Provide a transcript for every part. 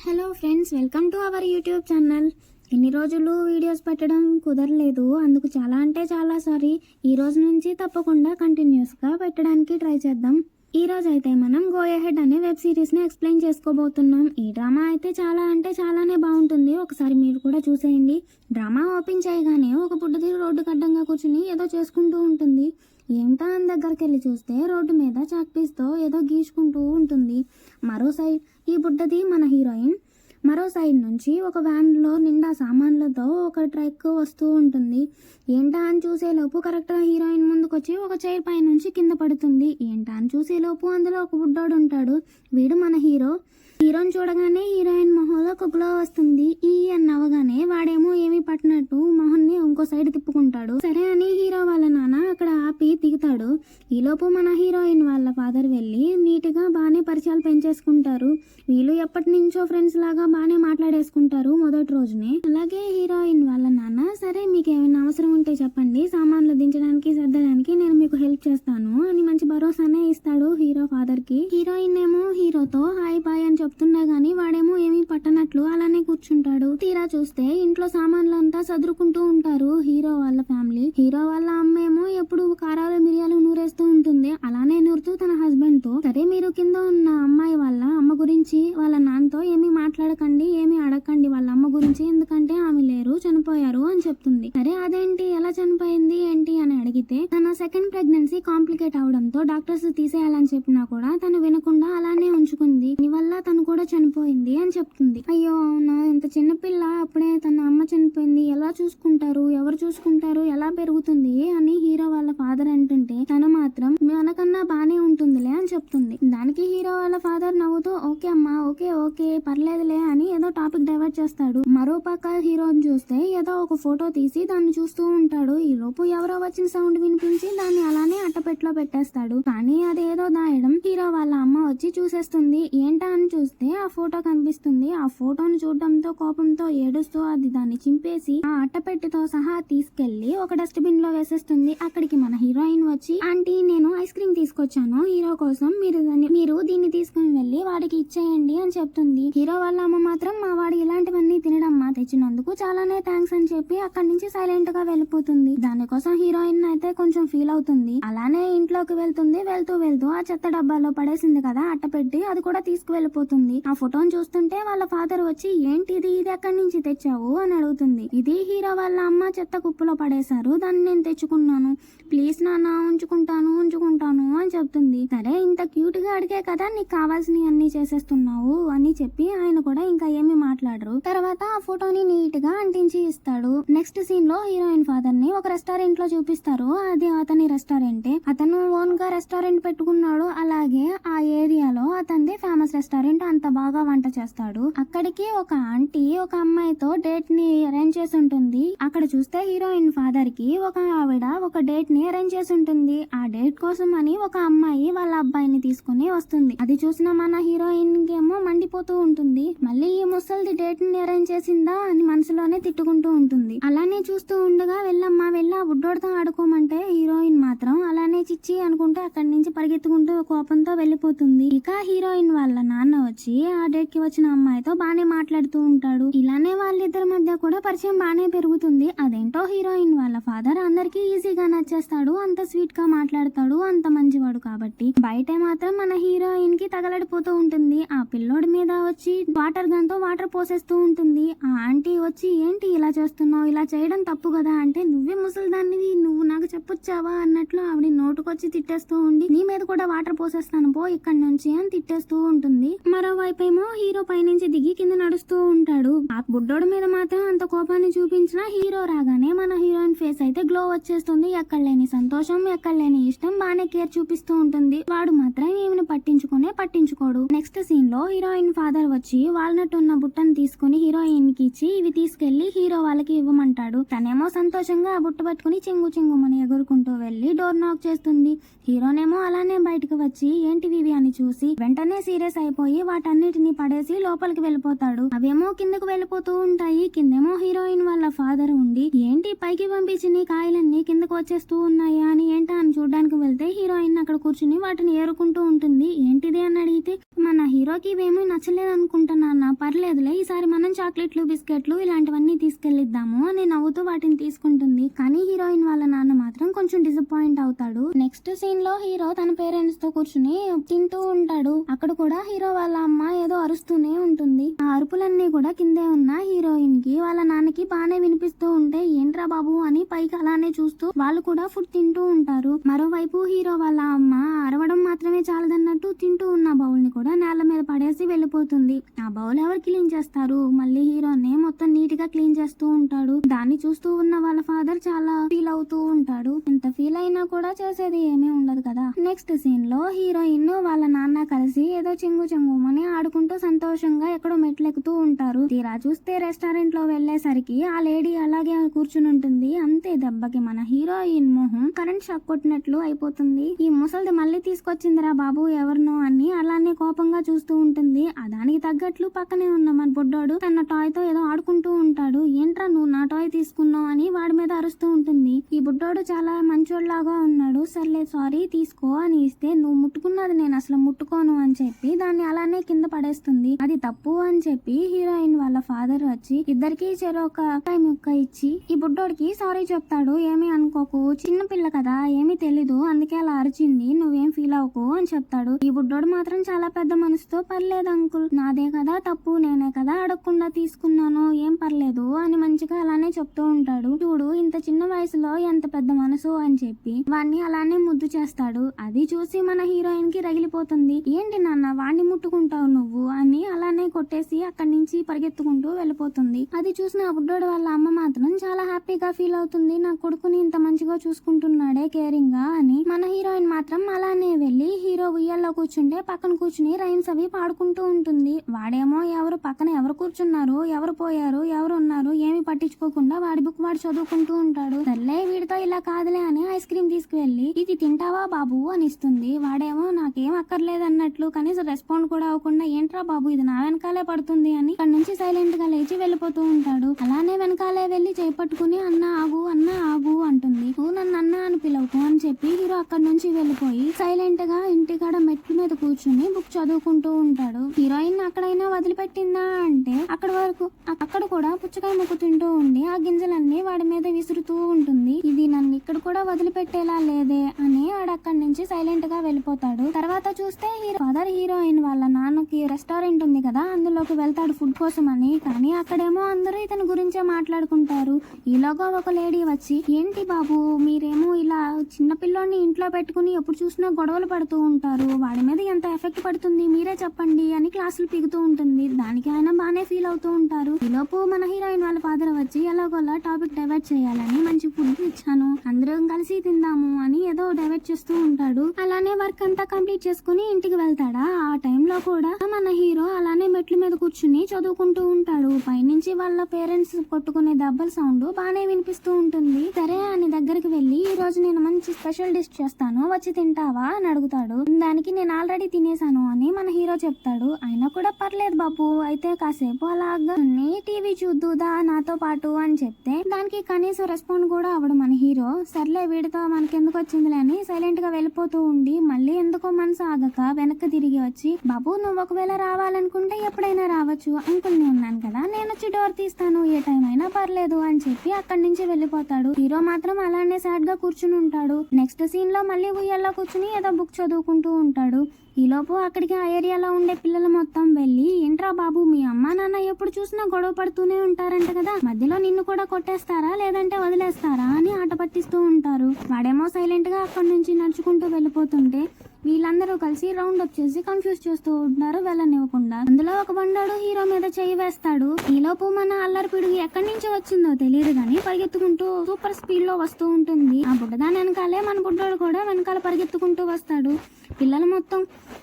Hello friends, welcome to our YouTube channel. ఇన్ని రోజులు videos పెట్టడం కుదరలేదు, అందుకు చాలా సారీ. ఈ రోజు నుంచి తప్పకుండా కంటిన్యూస్గా పెట్టడానికి ట్రై చేద్దాం. ఈ రోజు అయితే మనం గో అహెడ్ అనే వెబ్ సిరీస్ని ఎక్స్ప్లెయిన్ చేసుకోబోతున్నాం. ఈ డ్రామా అయితే చాలానే బాగుంటుంది. ఒకసారి మీరు కూడా చూసేయండి. డ్రామా ఓపెన్ చేయగానే ఒక బుడ్డది రోడ్డు అడ్డంగా కూర్చుని ఏదో చేసుకుంటూ ఉంటుంది. ఏంటా అని దగ్గరికి వెళ్ళి చూస్తే రోడ్డు మీద చాక్పీస్తో ఏదో గీసుకుంటూ ఉంటుంది. మరో సైడ్ ఈ బుడ్డది మన హీరోయిన్. మరో సైడ్ నుంచి ఒక వ్యాన్లో నిండా సామాన్లతో ఒక ట్రక్ వస్తూ ఉంటుంది. ఏంటా అని చూసేలోపు కరెక్ట్గా హీరోయిన్ ముందుకొచ్చి ఒక చైర్ పై నుంచి కింద పడుతుంది. ఏంటా అని చూసేలోపు అందులో ఒక బుడ్డోడు ఉంటాడు. వీడు మన హీరోని చూడగానే హీరోయిన్ మొహంలో ఒక గ్లో వస్తుంది. ఈ అని నవ్వగానే వాడేమో ఏమీ పట్టినట్టు మొహన్ని ఇంకో సైడ్ తిప్పుకుంటాడు. సరే అని హీరో వాళ్ళ నాన్న అక్కడ ఆపి దిగుతాడు. ఈలోపు మన హీరోయిన్ వాళ్ళ ఫాదర్ వెళ్ళి నీట్గా బాగానే పరిచయాలు పెంచేసుకుంటారు. వీళ్ళు ఎప్పటి నుంచో ఫ్రెండ్స్ లాగా బాగానే మాట్లాడేసుకుంటారు మొదటి రోజునే. అలాగే హీరోయిన్ వాళ్ళ నాన్న, సరే మీకు ఏమైనా అవసరం ఉంటే చెప్పండి, సామాన్లు దించడానికి సర్దడానికి నేను మీకు హెల్ప్ చేస్తాను అని మంచి భరోసానే ఇస్తాడు హీరో ఫాదర్ కి. హీరోయిన్ ఏమో హీరోతో హాయ్ బాయ్ అని చెప్తున్నా గానీ వాడేమో ఏమీ పట్టనట్లు అలానే కూర్చుంటాడు. తీరా చూస్తే ఇంట్లో సామాన్లు అంతా సదురుకుంటూ ఉంటారు హీరో వాళ్ళ ఫ్యామిలీ. హీరో వాళ్ళ అమ్మ ఏమో ఎప్పుడు కారాలు మిరియాలు నూరేస్తూ ఉంటుంది. అలానే నూరుతూ తన హస్బెండ్ తో, సరే మీరు కింద ఉన్న అమ్మాయి వాళ్ళ అమ్మ గురించి వాళ్ళ నాన్నతో ఏమీ మాట్లాడకండి, ఏమీ అడగండి వాళ్ళ అమ్మ గురించి, ఎందుకంటే ఆమె లేరు, చనిపోయారు అని చెప్తుంది. సరే అదేంటి, ఎలా చనిపోయింది ఏంటి అని అడిగితే తన సెకండ్ ప్రెగ్నెన్సీ కాంప్లికేట్ అవడంతో డాక్టర్స్ తీసేయాలని చెప్పినా కూడా తను వినకుండా అలానే ఉంచుకుంది. దీనివల్ల తను కూడా చనిపోయింది అని చెప్తుంది. అయ్యో అవునా, ఇంత చిన్నపిల్ల అప్పుడే తన అమ్మ చనిపోయింది, ఎలా చూసుకుంటారు, ఎవరు చూసుకుంటారు, ఎలా పెరుగుతుంది అని హీరో వాళ్ళ ఫాదర్ అంటుంటే తను మాత్రం మనకన్నా బానే ఉంటుందిలే అని చెప్తుంది. దానికి హీరో వాళ్ళ ఫాదర్ నవ్వుతూ ఓకే అమ్మా, ఓకే పర్లేదులే అని ఏదో టాపిక్ డైవర్ట్ చేస్తాడు. మరో పక్క హీరోని చూస్తే ఏదో ఒక ఫోటో తీసి దాన్ని చూస్తూ ఉంటాడు. ఈ లోపు ఎవరో వచ్చిన సౌండ్ వినిపించి దాన్ని అలానే అట్టపెట్లో పెట్టేస్తాడు. కానీ అదేదో దాయడం హీరో వాళ్ళ అమ్మ వచ్చి చూసేస్తుంది. ఏంటా అని చూస్తే ఆ ఫోటో కనిపిస్తుంది. ఆ ఫోటోని చూడడంతో కోపంతో ఏడుస్తూ అది దాన్ని చింపేసి ఆ అట్టపెట్టితో సహా తీసుకెళ్లి ఒక డస్ట్బిన్ లో వేసేస్తుంది. అక్కడికి మన హీరోయిన్ వచ్చి, ఆంటీ నేను ఐస్ క్రీమ్ తీసుకొచ్చాను హీరో కోసం, మీరు దీన్ని తీసుకుని వెళ్ళి వాడికి ఇచ్చేయండి అని చెప్తుంది. హీరో వాళ్ళ అమ్మ మాత్రం మా వాడు ఇలాంటివన్నీ తినడమ్మా, తెచ్చినందుకు చాలానే థ్యాంక్స్ అని చెప్పి అక్కడి నుంచి సైలెంట్ గా వెళ్ళిపోతుంది. దానికోసం హీరోయిన్ అయితే కొంచెం ఫీల్ అవుతుంది. అలానే ఇంట్లోకి వెళ్తూ ఆ చెత్త డబ్బాలో పడేసింది కదా అట్టపెట్టి, అది కూడా తీసుకువెళ్ళిపోతుంది. ఆ ఫోటోని చూస్తుంటే వాళ్ళ ఫాదర్ వచ్చి ఏంటిది, ఇది ఎక్కడి నుంచి తెచ్చావు అని అడుగుతుంది. ఇది హీరో వాళ్ళ అమ్మ చెత్త కుప్పలో పడేశారు, దాన్ని నేను తెచ్చుకున్నాను, ప్లీజ్ నాన్న ఉంచుకుంటాను అని చెప్తుంది. సరే ఇంత క్యూట్ గా అడిగే కదా నీకు కావాల్సినవి అన్ని చేసేస్తున్నావు అని చెప్పి ఆయన కూడా ఇంకా ఏమీ మాట్లాడరు. తర్వాత ఆ ఫోటోని నీట్ గా అంటించి ఇస్తాడు. నెక్స్ట్ సీన్ లో హీరోయిన్ ఫాదర్ ని ఒక రెస్టారెంట్ లో చూపిస్తారు. అది అతని రెస్టారెంటే. అతను ఓన్ గా రెస్టారెంట్ పెట్టుకున్నాడు. అలాగే ఆ ఏరియాలో అతనిది ఫేమస్ రెస్టారెంట్, అంత బాగా వంట చేస్తాడు. అక్కడికి ఒక ఆంటీ ఒక అమ్మాయితో డేట్ ని అరేంజ్ చేసి ఉంటుంది. అక్కడ చూస్తే హీరోయిన్ ఫాదర్ కి ఒక ఆవిడ ఒక డేట్ ని అరేంజ్ చేసి ఉంటుంది. ఆ డేట్ కోసం అని ఒక అమ్మాయి వాళ్ళ అబ్బాయిని తీసుకుని వస్తుంది. అది చూసిన మన హీరోయిన్ ఏమో మండిపోతూ ఉంటుంది. మళ్ళీ ఈ ముసల్ది డేట్ ని అరేంజ్ చేసిందా అని మనసులోనే తిట్టుకుంటూ ఉంటుంది. అలానే చూస్తూ ఉండగా వెళ్ళమ్మా వెళ్ళి ఆ బుడ్డోడితో ఆడుకోమంటే హీరోయిన్ మాత్రం అలానే చిచ్చి అనుకుంటూ అక్కడి నుంచి పరిగెత్తుకుంటూ కోపంతో వెళ్ళిపోతుంది. ఇక హీరోయిన్ వాళ్ళ నాన్న వచ్చి ఆ డేట్ కి వచ్చిన అమ్మాయితో బానే మాట్లాడుతూ ఉంటాడు. ఇలానే వాళ్ళిద్దరి మధ్య కూడా పరిచయం బానే పెరుగుతుంది. అదేంటో హీరోయిన్ వాళ్ళ ఫాదర్ అందరికి ఈజీగా నచ్చేస్తాడు, అంత స్వీట్ గా మాట్లాడతాడు, అంత మంచివాడు కాబట్టి. బయట మాత్రం మన హీరోయిన్ కి తగలడిపోతూ ఉంటుంది. ఆ పిల్లోడి మీద వచ్చి వాటర్ గన్ తో వాటర్ పోసేస్తూ ఉంటుంది. ఆ ఆంటీ వచ్చి ఏంటి ఇలా చేస్తున్నావు, ఇలా చేయడం తప్పు కదా అంటే, నువ్వే ముసలిదానివి, నువ్వు నాకు చెప్పొచ్చావా అన్నట్లు ఆవిడ నోటుకొచ్చి తిట్టేస్తూ ఉండి, నీ మీద కూడా వాటర్ పోసేస్తాను పో ఇక్కడి నుంచి అని తిట్టేస్తూ ఉంటుంది. మరోవైపు ఏమో హీరో పైనుంచి దిగి కింద నడుస్తూ ఉంటాడు. ఆ బుడ్డోడి మీద మాత్రం అంత కోపాన్ని చూపించిన హీరో రాగానే మన హీరోయిన్ ఫేస్ అయితే గ్లో వచ్చేస్తుంది. ఎక్కడలేని సంతోషం, ఎక్కడలేని ఇష్టం, బానే కేర్ చూపిస్తూ ఉంటుంది. వాడు మాత్రం ఏమిని పట్టించుకోడు. నెక్స్ట్ సీన్ లో హీరోయిన్ ఫాదర్ వచ్చి వాల్నట్ ఉన్న బుట్టను తీసుకుని హీరోయిన్ కి ఇచ్చి ఇవి తీసుకెళ్లి హీరో వాళ్ళకి ఇవ్వమంటాడు. తనేమో సంతోషంగా ఆ బుట్ట పట్టుకుని చెంగుమని ఎగురుకుంటూ వెళ్లి డోర్ నాక్ చేస్తుంది. హీరోనేమో అలానే బయటకు వచ్చి ఏంటివి అని చూసి వెంటనే సీరియస్ అయిపోయి వాటన్నిటిని పడేసి లోపలికి దగ్గరికి వెళ్ళిపోతాడు. అవేమో కిందకు వెళ్ళిపోతూ ఉంటాయి. కిందేమో హీరోయిన్ వాళ్ళ ఫాదర్ ఉండి ఏంటి పైకి పంపించిన కాయలన్నీ కిందకు వచ్చేస్తూ ఉన్నాయా అని ఏంటా అని చూడడానికి వెళ్తే హీరోయిన్ అక్కడ కూర్చుని వాటిని ఏరుకుంటూ ఉంటుంది. ఏంటిది అని అడిగితే మన హీరోకి ఇవేమీ నచ్చలేదు అనుకుంటున్నా, పర్లేదులే ఈసారి మనం చాక్లెట్లు బిస్కెట్లు ఇలాంటివన్నీ తీసుకెళ్లిద్దాము అని నవ్వుతూ వాటిని తీసుకుంటుంది. కానీ హీరోయిన్ వాళ్ళ నాన్న మాత్రం కొంచెం డిసప్పాయింట్ అవుతాడు. నెక్స్ట్ సీన్ లో హీరో తన పేరెంట్స్ తో కూర్చుని తింటూ ఉంటాడు. అక్కడ కూడా హీరో వాళ్ళ అమ్మ ఏదో అరుస్తూనే ఉంటుంది. ఆ అరుపులన్నీ కూడా కిందే ఉన్న హీరోయిన్ కి వాళ్ళ నాన్నకి బానే వినిపిస్తూ ఉంటే ఏంట్రా బాబు అని పైకి అలానే చూస్తూ వాళ్ళు కూడా ఫుడ్ తింటూ ఉంటారు. మరోవైపు హీరో వాళ్ళ అమ్మ అరవడం మాత్రమే చాలదన్నట్టు తింటూ ఉన్న బౌల్ ని కూడా నేల మీద పడేసి వెళ్ళిపోతుంది. ఆ బౌల్ ఎవరు క్లీన్ చేస్తారు? మళ్ళీ హీరోనే మొత్తం నీట్ గా క్లీన్ చేస్తూ ఉంటాడు. దాన్ని చూస్తూ ఉన్న వాళ్ళ ఫాదర్ చాలా ఫీల్ అవుతూ ఉంటాడు. ఎంత ఫీల్ అయినా కూడా చేసేది ఏమీ ఉండదు కదా. నెక్స్ట్ సీన్ లో హీరోయిన్ వాళ్ళ నాన్న కలిసి ఏదో చెంగుమని ఆడుకుంటూ సంతోషంగా ఎక్కడో మెట్లెక్కుతూ ఉంటారు. తీరా చూస్తే రెస్టారెంట్ లో వెళ్లేసరికి ఆ లేడీ అలాగే కూర్చుని ఉంటుంది. అంతే దెబ్బకి మన హీరోయిన్ మొహం కరెంట్ షాక్ కొట్టినట్లు అయిపోతుంది. ఈ ముసలిది మళ్ళీ తీసుకొచ్చిందిరా బాబు ఎవరినో అని అలానే కోపంగా చూస్తూ ఉంటుంది. దానికి తగ్గట్లు పక్కనే ఉన్న మన బుడ్డోడు తన టాయ్ తో ఏదో ఆడుకుంటూ ఉంటాడు. ఏంట్రా నువ్వు నా టాయ్ తీసుకున్నావు అని వాడి మీద అరుస్తూ ఉంటుంది. ఈ బుడ్డోడు చాలా మంచోడ్లాగా ఉన్నాడు. సర్లే సారీ తీసుకో అని ఇస్తే నువ్వు ముట్టుకున్నది నేను అసలు ముట్టుకోను అని చెప్పి దాన్ని అలానే కింద పడేస్తుంది. అది తప్పు అని చెప్పి హీరోయిన్ వాళ్ళ ఫాదర్ వచ్చి ఇద్దరికి చెరొక ముక్క ఇచ్చి ఈ బుడ్డోడికి సారీ చెప్తాడు. ఏమీ అనుకోకు, చిన్న పిల్ల కదా ఏమీ తెలీదు అందుకే అలా అరిచింది, నువ్వేం ఫీల్ అవ్వకు అని చెప్తాడు. ఈ బుడ్డోడు మాత్రం చాలా పెద్ద మనసుతో పర్లేదు అంకుల్ నాదే కదా తప్పు, నేనే కదా అడగకుండా తీసుకున్నాను, ఏం పర్లేదు అని మంచిగా అలానే చెప్తూ ఉంటాడు. చూడు ఇంత చిన్న వయసులో ఎంత పెద్ద మనసు అని చెప్పి వాణ్ణి అలానే ముద్దు చేస్తాడు. అది చూసి మన హీరోయిన్ కి రగిలిపోతుంది. ఏంటి నాన్న వాణ్ణి ముట్టుకుంటావు నువ్వు అని అలానే కొట్టేసి అక్కడి నుంచి పరిగెత్తుకుంటూ వెళ్ళిపోతుంది. అది చూసిన ఆ బుడ్డోడు వాళ్ళ అమ్మ మాత్రం చాలా హ్యాపీగా ఫీల్ అవుతుంది. నా కొడుకుని ఇంత మంచిగా చూసుకుంటున్నాడే కేరింగ్ గా అని. మన హీరోయిన్ మాత్రం అలానే వెళ్లి హీరో ఉయ్యాల్లో కూర్చుంటే పక్కన కూర్చుని రైమ్స్ అవి పాడుకుంటూ ఉంటుంది. వాడేమో ఎవరు పక్కన ఎవరు కూర్చున్నారు, ఎవరు పోయారు, ఎవరు ఉన్నారు ఏమి పట్టించుకోకుండా వాడి బుక్ వాడు చదువుకుంటూ ఉంటాడు. సర్లే వీడితో ఇలా కాదులే అని ఐస్ క్రీమ్ తీసుకువెళ్లి ఇది తింటావా బాబు అని ఇస్తుంది. వాడేమో నాకేం అక్కర్లేదు అన్నట్లు కనీసం రెస్పాండ్ కూడా అవ్వకుండా ఏంట్రా బాబు ఇది నా వెనకాలే పడుతుంది అని అక్కడి నుంచి సైలెంట్ గా లేచి వెళ్ళిపోతూ ఉంటాడు. అలానే వెనకాలే వెళ్లి చేపట్టుకుని అన్న ఆగు అంటుంది. నువ్వు నన్ను అన్న అని పిలవకు అని చెప్పి హీరో అక్కడి నుంచి వెళ్ళిపోయి సైలెంట్ గా ఇంటికాడ మెట్ల మీద కూర్చుని బుక్ చదువుకుంటూ ఉంటాడు. హీరోయిన్ అక్కడైనా వదిలిపెట్టిందా అంటే అక్కడ కూడా పుచ్చకాయ ముక్కు తింటూ ఉండి ఆ గింజలన్నీ వాడి మీద విసురుతూ ఉంటుంది. ఇది నన్ను ఇక్కడ కూడా వదిలిపెట్టేలా లేదే అని వాడు అక్కడి నుంచి సైలెంట్ గా వెళ్ళిపోతాడు. తర్వాత చూస్తే ఫాదర్ హీరోయిన్ వాళ్ళ నాన్నకి రెస్టారెంట్ ఉంది కదా అందులోకి వెళ్తాడు ఫుడ్ కోసం అని. కానీ అక్కడేమో అందరూ ఇతని గురించే మాట్లాడుకుంటారు. ఈలోగా ఒక లేడీ వచ్చి ఏంటి బాబు మీరేమో ఇలా చిన్న పిల్లోని ఇంట్లో పెట్టుకుని ఎప్పుడు చూసినా గొడవలు పడుతూ ఉంటారు, వాడి మీద ఎంత ఎఫెక్ట్ పడుతుంది మీరే చెప్పండి అని క్లాసులు పీగుతూ ఉంటుంది. దానికి ఆయన బానే ఫీల్ అవుతూ ఉంటారు. ఈలోపు మన హీరోయిన్ వాళ్ళ ఫాదర్ వచ్చి ఎలాగోలా టాపిక్ డైవర్ట్ చేయాలని మంచి ఫుడ్ ఇచ్చాను అందరం కలిసి తిందాము అని ఏదో డైవర్ట్ చేస్తూ ఉంటాడు. అలానే వర్క్ అంతా కంప్లీట్ చేసుకుని ఇంటికి వెళ్తాడా. ఆ టైంలో కూడా మన హీరో అలానే మెట్ల మీద కూర్చుని చదువుకుంటూ ఉంటాడు. పైనుంచి వాళ్ళ పేరెంట్స్ కొట్టుకునే దెబ్బల సౌండ్ బానే వినిపిస్తూ ఉంటుంది. సరే అని దగ్గరికి వెళ్ళి ఈ రోజు నేను మంచి స్పెషల్ డిష్ చేస్తాను వచ్చి తింటావా అని అడుగుతాడు. దానికి నేను ఆల్రెడీ తినేసాను అని మన హీరో చెప్తాడు. అయినా కూడా పర్లేదు బాబు అయితే కాసేపు అలాగా టీవీ చూద్దుదా నాతో పాటు అని చెప్తే దానికి కనీసం రెస్పాండ్ కూడా అవడు మన హీరో. సర్లే వీడితో మనకెందుకు వచ్చిందిలే అని సైలెంట్ గా వెళ్ళిపోతూ ఉండి మళ్ళీ ఎందుకో మనసు ఆగక వెనక్కి తిరిగి వచ్చి బాబు నువ్వు ఒకవేళ రావాలనుకుంటే ఎప్పుడైనా రావచ్చు, అంకుల్ నేను ఉన్నాను కదా నేను వచ్చి డోర్ తీస్తాను ఏ టైం అయినా పర్లేదు అని చెప్పి అక్కడి నుంచి వెళ్ళిపోతాడు. హీరో మాత్రం అలానే సాడ్ గా కూర్చుని ఉంటాడు. నెక్స్ట్ సీన్ లో మళ్ళీ ఉయ్యాల్లో కూర్చుని ఏదో బుక్ చదువుకుంటూ ఉంటాడు. ఈలోపు అక్కడికి ఆ ఏరియాలో ఉండే పిల్లలు మొత్తం వెళ్ళి ఏంట్రా బాబు మీ అమ్మా నాన్న ఎప్పుడు చూసినా గొడవ పడుతూనే ఉంటారంట కదా, మధ్యలో నిన్ను కూడా కొట్టేస్తారా లేదంటే వదిలేస్తారా అని ఆట పట్టిస్తూ ఉంటారు. వాడేమో సైలెంట్ గా అక్కడి నుంచి నడుచుకుంటూ వెళ్ళిపోతుంటే వీళ్ళందరూ కలిసి రౌండ్ అప్ చేసి కన్ఫ్యూజ్ చేస్తూ ఉంటారు వెళ్ళనివ్వకుండా. అందులో ఒక బండాడు హీరో మీద చేయి వేస్తాడు. ఈలోపు మన అల్లరి పిడుగు ఎక్కడి నుంచి వచ్చిందో తెలియదు గానీ పరిగెత్తుకుంటూ సూపర్ స్పీడ్ లో వస్తూ ఉంటుంది. ఆ బుడ్డదాని వెనకాలే మన బుడ్డోడు కూడా వెనకాల పరిగెత్తుకుంటూ వస్తాడు. పిల్లలు మొత్తం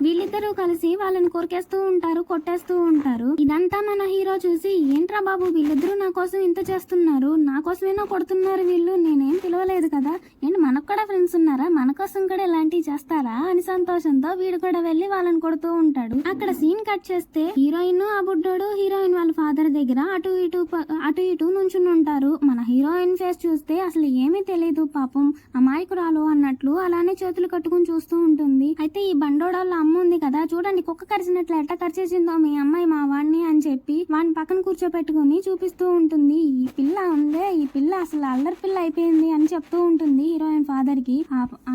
వీళ్ళిద్దరూ కలిసి వాళ్ళని కొరికేస్తూ ఉంటారు, కొట్టేస్తూ ఉంటారు. ఇదంతా మన హీరో చూసి ఏంట్రా బాబు వీళ్ళిద్దరూ నా కోసం ఇంత చేస్తున్నారు, నా కోసమేనా కొడుతున్నారు వీళ్ళు, నేనేం పిలవలేదు కదా, ఏంటి మనకు కూడా ఫ్రెండ్స్ ఉన్నారా, మన కోసం కూడా ఇలాంటివి చేస్తారా అని సంతోషంతో వీడు కూడా వెళ్లి వాళ్ళని కొడుతూ ఉంటాడు. అక్కడ సీన్ కట్ చేస్తే హీరోయిన్ ఆ బుడ్డోడు హీరోయిన్ వాళ్ళ ఫాదర్ దగ్గర అటు ఇటు నుంచుని ఉంటారు. మన హీరోయిన్ ఫేస్ చూస్తే అసలు ఏమీ తెలియదు, పాపం అమాయకురాలు అన్నట్లు అలానే చేతులు కట్టుకుని చూస్తూ ఉంటుంది. అయితే ఈ బండోడోళ్ళ అమ్మ ఉంది కదా, చూడండి కుక్క కరిచినట్లు ఎట్లా కరిచేసిందో మీ అమ్మాయి మా వాడిని అని చెప్పి వాడిని పక్కన కూర్చోపెట్టుకుని చూపిస్తూ ఉంటుంది. ఈ పిల్ల అసలు అల్లరి పిల్ల అయిపోయింది అని చెప్తూ ఉంటుంది హీరోయిన్ ఫాదర్ కి.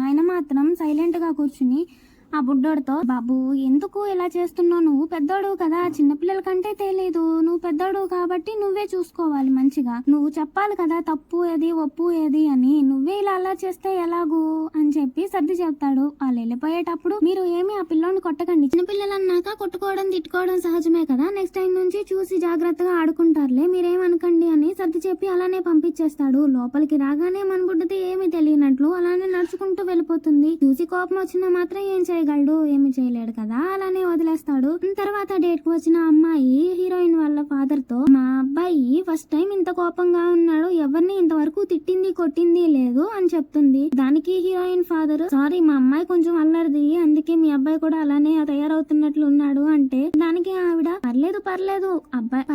ఆయన మాత్రం సైలెంట్ గా కూర్చుని ఆ బుడ్డోడితో, బాబు ఎందుకు ఇలా చేస్తున్నావు, నువ్వు పెద్దోడు కదా, చిన్నపిల్లల కంటే తెలియదు, నువ్వు పెద్దోడు కాబట్టి నువ్వే చూసుకోవాలి మంచిగా, నువ్వు చెప్పాలి కదా తప్పు ఏది ఒప్పు ఏది అని, నువ్వే ఇలా అలా చేస్తే ఎలాగూ అని చెప్పి సర్ది చెప్తాడు. వాళ్ళు వెళ్ళిపోయేటప్పుడు, మీరు ఏమి ఆ పిల్లోని కొట్టకండి, చిన్నపిల్లలు అన్నాక కొట్టుకోవడం తిట్టుకోవడం సహజమే కదా, నెక్స్ట్ టైం నుంచి చూసి జాగ్రత్తగా ఆడుకుంటారులే, మీరేమనకండి అని సర్ది చెప్పి అలానే పంపించేస్తాడు. లోపలికి రాగానే మన బుడ్డది ఏమి తెలియనట్లు అలానే నడుచుకుంటూ వెళ్ళిపోతుంది. చూసి కోపం వచ్చినా మాత్రం ఏం చేయగలడు, ఏమి చేయలేడు కదా, అలానే వదిలేస్తాడు. తర్వాత డేట్ కు వచ్చిన అమ్మాయి హీరోయిన్ వాళ్ళ ఫాదర్ తో, మా అబ్బాయి ఫస్ట్ టైం ఇంత కోపంగా ఉన్నాడు, ఎవరిని ఇంతవరకు తిట్టింది కొట్టింది లేదు అని చెప్తుంది. దానికి హీరోయిన్ ఫాదర్, సారీ మా అమ్మాయి కొంచెం అల్లరిది, అందుకే మీ అబ్బాయి కూడా అలానే తయారవుతున్నట్లు ఉన్నాడు అంటే, దానికి ఆవిడ పర్లేదు అబ్బాయి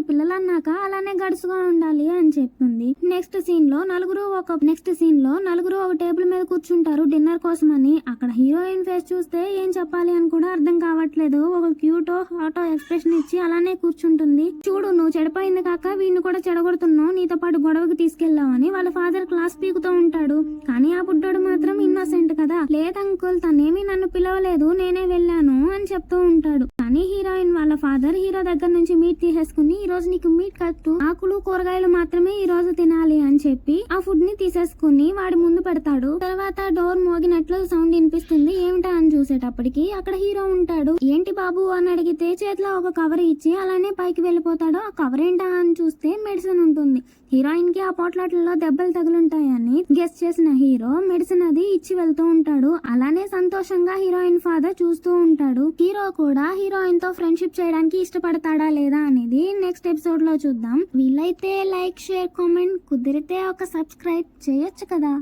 పిల్లలు అన్నాక అలానే గడుసుగా ఉండాలి అని చెప్తుంది. నెక్స్ట్ సీన్ లో నలుగురు ఒక టేబుల్ మీద కూర్చుంటారు డిన్నర్ కోసం అని. అక్కడ హీరోయిన్ ఫేస్ చూస్తే ఏం చెప్పాలి అని కూడా అర్థం కావట్లేదు. ఒక క్యూటో హాటో ఎక్స్ప్రెషన్ ఇచ్చి అలానే కూర్చుంటుంది. చూడు నువ్వు చెడిపోయింది కాక వీడిని కూడా చెడగొడుతున్నావు, నీతో పాటు గొడవకు తీసుకెళ్లావని వాళ్ళ ఫాదర్ క్లాస్ పీకుతూ ఉంటాడు. కానీ ఆ బుడ్డోడు మాత్రం ఇన్నోసెంట్ కదా, లేదంకుల్ తనేమీ నన్ను పిలవలేదు, నేనే వెళ్ళాను అని చెప్తూ ఉంటాడు. కానీ హీరోయిన్ వాళ్ళ ఫాదర్ హీరో దగ్గర నుంచి మీట్ తీసేసుకుని, ఈ రోజు నీకు మీట్ కట్టు, ఆకులు కూరగాయలు మాత్రమే ఈ రోజు తినాలి అని చెప్పి ఆ ఫుడ్ ని తీసేసుకుని వాడి ముందు పెడతాడు. తర్వాత డోర్ మోగినట్లు సౌండ్ వినిపిస్తుంది. ఏమిటా అని చూసేటప్పటికి అక్కడ హీరో ఉంటాడు. ఏంటి బాబు అని అడిగితే చేతిలో ఒక కవర్ ఇచ్చి అలానే పైకి వెళ్ళిపోతాడు. ఆ కవర్ ఏంటా అని చూస్తే మెడిసిన్ ఉంటుంది. హీరోయిన్ కి ఆ పోట్లాట్లలో దెబ్బలు తగులుంటాయని గెస్ చేసిన హీరో మెడిసిన్ అది ఇచ్చి వెళ్తూ ఉంటాడు. అలానే సంతోషంగా హీరోయిన్ ఫాదర్ చూస్తూ ఉంటాడు. హీరో కూడా హీరోయిన్ తో ఫ్రెండ్షిప్ చేయడానికి ఇష్టపడతాడా లేదా అనేది నెక్స్ట్ ఎపిసోడ్ లో చూద్దాం. వీలైతే లైక్ షేర్ కామెంట్, కుదిరితే ఒక సబ్స్క్రైబ్ చేయొచ్చు కదా.